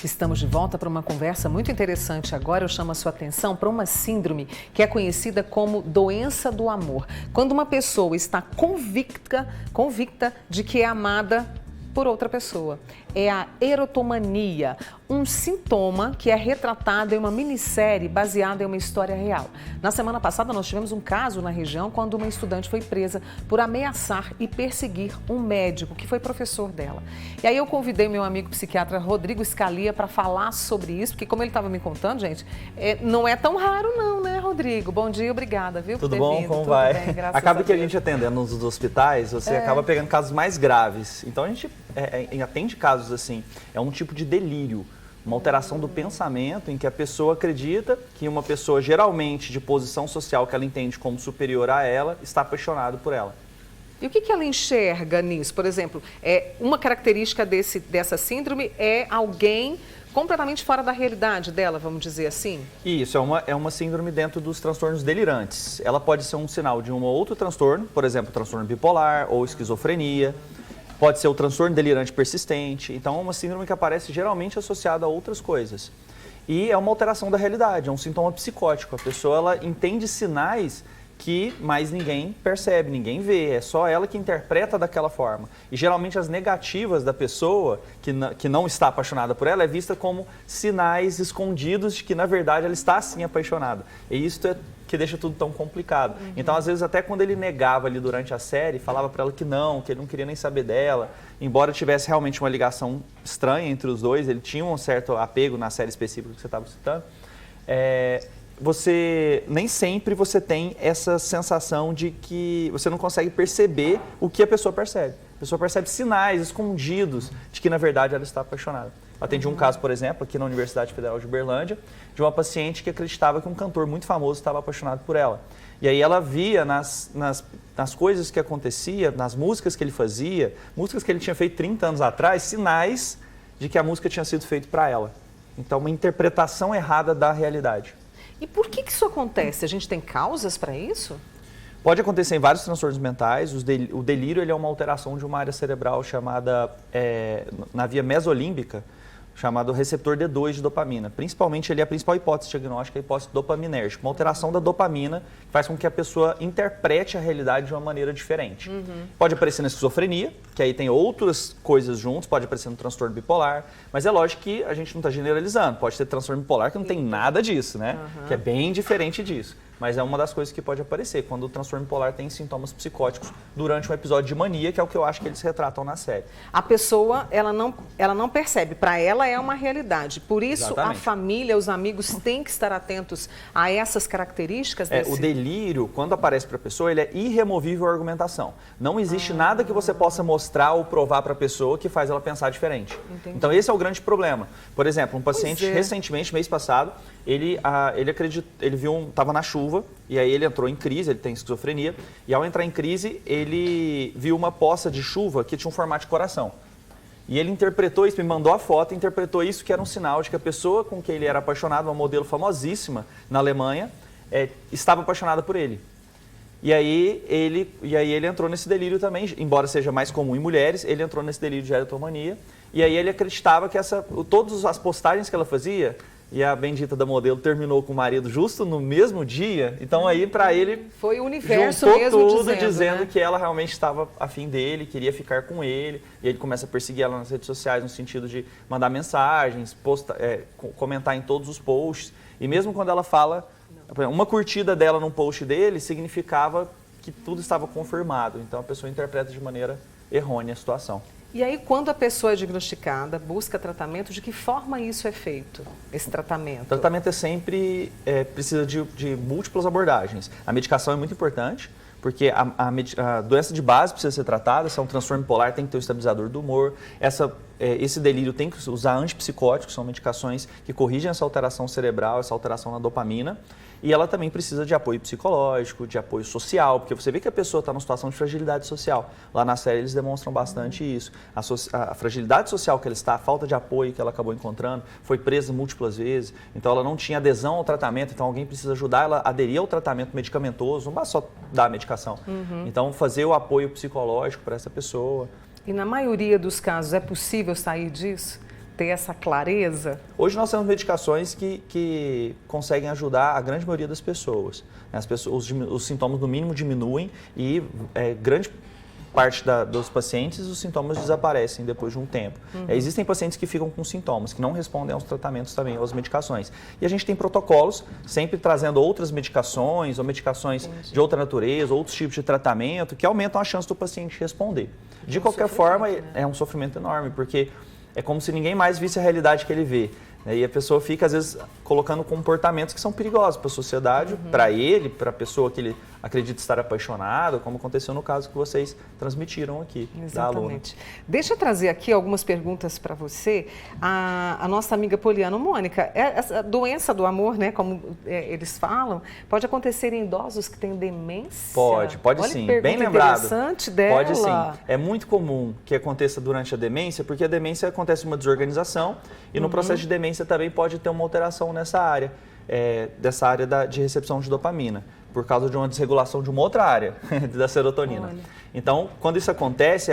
Estamos de volta para uma conversa muito interessante. Agora eu chamo a sua atenção para uma síndrome que é conhecida como doença do amor. Quando uma pessoa está convicta de que é amada por outra pessoa. É a erotomania, um sintoma que é retratado em uma minissérie baseada em uma história real. Na semana passada nós tivemos um caso na região quando uma estudante foi presa por ameaçar e perseguir um médico que foi professor dela. E aí eu convidei meu amigo psiquiatra Rodrigo Scalia para falar sobre isso, porque como ele estava me contando, gente, não é tão raro não, né, Rodrigo? Bom dia, obrigada, viu, por ter bom? vindo. Como Tudo vai? bem, graças Acaba a que a Deus. gente atendendo nos hospitais, você acaba pegando casos mais graves. Então a gente atende casos assim, é um tipo de delírio, uma alteração do pensamento em que a pessoa acredita que uma pessoa geralmente de posição social que ela entende como superior a ela está apaixonado por ela. E o que ela enxerga nisso? Por exemplo, uma característica dessa síndrome é alguém completamente fora da realidade dela, vamos dizer assim? Isso, é uma síndrome dentro dos transtornos delirantes. Ela pode ser um sinal de um ou outro transtorno, por exemplo, transtorno bipolar ou esquizofrenia. Pode ser o transtorno delirante persistente. Então, é uma síndrome que aparece geralmente associada a outras coisas. E é uma alteração da realidade, é um sintoma psicótico. A pessoa ela entende sinais que mais ninguém percebe, ninguém vê. É só ela que interpreta daquela forma. E geralmente as negativas da pessoa que não está apaixonada por ela é vista como sinais escondidos de que, na verdade, ela está sim apaixonada. E isso é que deixa tudo tão complicado. Então, às vezes, até quando ele negava ali durante a série, falava para ela que ele não queria nem saber dela, embora tivesse realmente uma ligação estranha entre os dois, ele tinha um certo apego na série específica que você estava citando, nem sempre você tem essa sensação de que você não consegue perceber o que a pessoa percebe. A pessoa percebe sinais escondidos de que, na verdade, ela está apaixonada. Atendi um caso, por exemplo, aqui na Universidade Federal de Uberlândia, de uma paciente que acreditava que um cantor muito famoso estava apaixonado por ela. E aí ela via nas coisas que acontecia, nas músicas que ele fazia, músicas que ele tinha feito 30 anos atrás, sinais de que a música tinha sido feita para ela. Então, uma interpretação errada da realidade. E por que isso acontece? A gente tem causas para isso? Pode acontecer em vários transtornos mentais. O delírio ele é uma alteração de uma área cerebral chamada, na via mesolímbica, chamado receptor D2 de dopamina. Principalmente, ele é a principal hipótese diagnóstica, a hipótese dopaminérgica. Uma alteração da dopamina que faz com que a pessoa interprete a realidade de uma maneira diferente. Pode aparecer na esquizofrenia, que aí tem outras coisas juntos, pode aparecer no transtorno bipolar, mas é lógico que a gente não está generalizando. Pode ter transtorno bipolar que não tem nada disso, né? Que é bem diferente disso. Mas é uma das coisas que pode aparecer quando o transtorno bipolar tem sintomas psicóticos durante um episódio de mania, que é o que eu acho que eles retratam na série. A pessoa, ela não percebe, para ela é uma realidade. Por isso, Exatamente. A família, os amigos têm que estar atentos a essas características desse... O delírio, quando aparece para a pessoa, ele é irremovível à argumentação. Não existe nada que você possa mostrar ou provar para a pessoa que faz ela pensar diferente. Entendi. Então, esse é o grande problema. Por exemplo, um paciente recentemente, mês passado, ele estava na chuva, e aí ele entrou em crise, ele tem esquizofrenia, e ao entrar em crise, ele viu uma poça de chuva que tinha um formato de coração. E ele interpretou isso, me mandou a foto, interpretou isso que era um sinal de que a pessoa com quem ele era apaixonado, uma modelo famosíssima na Alemanha, estava apaixonada por ele. E aí ele entrou nesse delírio também, embora seja mais comum em mulheres, ele entrou nesse delírio de erotomania, e aí ele acreditava que todas as postagens que ela fazia, e a bendita da modelo terminou com o marido justo no mesmo dia. Então aí para ele foi o universo juntou mesmo tudo dizendo né? que ela realmente estava afim dele, queria ficar com ele. E ele começa a perseguir ela nas redes sociais no sentido de mandar mensagens, comentar em todos os posts. E mesmo quando ela fala, uma curtida dela num post dele significava que tudo estava confirmado. Então a pessoa interpreta de maneira errônea a situação. E aí, quando a pessoa é diagnosticada, busca tratamento, de que forma isso é feito, esse tratamento? O tratamento precisa de múltiplas abordagens. A medicação é muito importante, porque a doença de base precisa ser tratada. Se é um transtorno bipolar, tem que ter um estabilizador do humor. Esse delírio tem que usar antipsicóticos, são medicações que corrigem essa alteração cerebral, essa alteração na dopamina. E ela também precisa de apoio psicológico, de apoio social, porque você vê que a pessoa está numa situação de fragilidade social. Lá na série eles demonstram bastante isso. A fragilidade social que ela está, a falta de apoio que ela acabou encontrando, foi presa múltiplas vezes, então ela não tinha adesão ao tratamento, então alguém precisa ajudar ela a aderir ao tratamento medicamentoso, não basta só dar a medicação. Então fazer o apoio psicológico para essa pessoa. E na maioria dos casos é possível sair disso? ter essa clareza? Hoje nós temos medicações que conseguem ajudar a grande maioria das pessoas. Os sintomas, no mínimo, diminuem e grande parte dos pacientes, os sintomas desaparecem depois de um tempo. Existem pacientes que ficam com sintomas, que não respondem aos tratamentos também, às medicações. E a gente tem protocolos, sempre trazendo outras medicações ou medicações de outra natureza, outros tipos de tratamento, que aumentam a chance do paciente responder. De qualquer forma, é um sofrimento enorme, porque é como se ninguém mais visse a realidade que ele vê. E a pessoa fica, às vezes, colocando comportamentos que são perigosos para a sociedade, para ele, para a pessoa que ele acredita estar apaixonado, como aconteceu no caso que vocês transmitiram aqui, da aluna. Exatamente. Deixa eu trazer aqui algumas perguntas para você. A nossa amiga Poliana, Mônica, essa doença do amor, né, como eles falam, pode acontecer em idosos que têm demência? Pode Olha sim. Que bem lembrado. Interessante dela. Pode sim. É muito comum que aconteça durante a demência, porque a demência acontece uma desorganização e no processo de demência também pode ter uma alteração nessa área, dessa área de recepção de dopamina, por causa de uma desregulação de uma outra área, da serotonina. Olha. Então, quando isso acontece,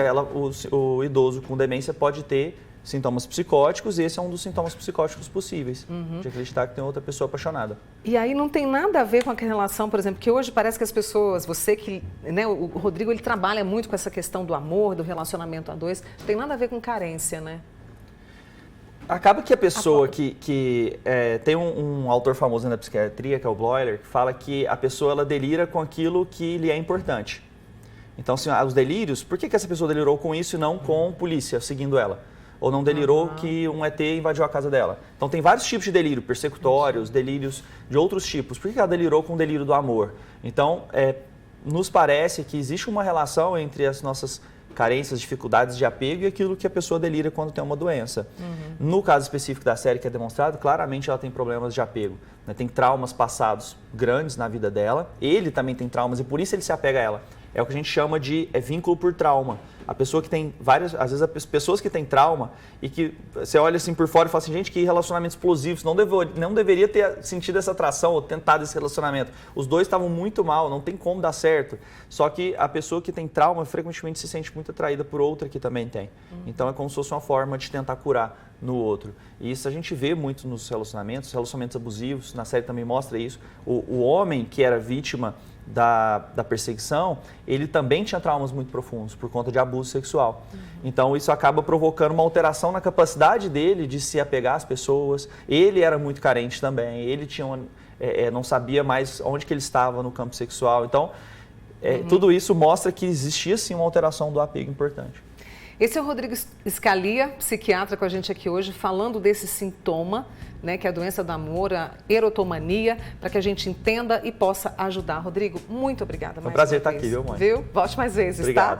o idoso com demência pode ter sintomas psicóticos, e esse é um dos sintomas psicóticos possíveis, de acreditar que tem outra pessoa apaixonada. E aí não tem nada a ver com aquela relação, por exemplo, que hoje parece que as pessoas, você que, né, o Rodrigo, ele trabalha muito com essa questão do amor, do relacionamento a dois, não tem nada a ver com carência, né? Acaba que a pessoa tem um autor famoso na psiquiatria, que é o Bloiler, que fala que a pessoa ela delira com aquilo que lhe é importante. Então, assim, os delírios, por que essa pessoa delirou com isso e não com polícia seguindo ela? Ou não delirou que um ET invadiu a casa dela? Então, tem vários tipos de delírio, persecutórios, delírios de outros tipos. Por que ela delirou com o delírio do amor? Então, nos parece que existe uma relação entre as nossas carências, dificuldades de apego e aquilo que a pessoa delira quando tem uma doença. No caso específico da série que é demonstrado, claramente ela tem problemas de apego, né? Tem traumas passados grandes na vida dela, ele também tem traumas e por isso ele se apega a ela. É o que a gente chama de vínculo por trauma. A pessoa que tem às vezes as pessoas que têm trauma e que você olha assim por fora e fala assim, gente, que relacionamento explosivo, não deveria ter sentido essa atração ou tentado esse relacionamento. Os dois estavam muito mal, não tem como dar certo. Só que a pessoa que tem trauma frequentemente se sente muito atraída por outra que também tem. Então é como se fosse uma forma de tentar curar no outro. E isso a gente vê muito nos relacionamentos abusivos, na série também mostra isso. O homem que era vítima da perseguição, ele também tinha traumas muito profundos por conta de abuso sexual. Então isso acaba provocando uma alteração na capacidade dele de se apegar às pessoas. Ele era muito carente também, ele tinha não sabia mais onde que ele estava no campo sexual. Então tudo isso mostra que existia sim uma alteração do apego importante. Esse é o Rodrigo Scalia, psiquiatra com a gente aqui hoje, falando desse sintoma, né, que é a doença do amor, a erotomania, para que a gente entenda e possa ajudar. Rodrigo, muito obrigada. Foi um prazer estar aqui, viu, mãe? Volte mais vezes, Obrigado. Tá?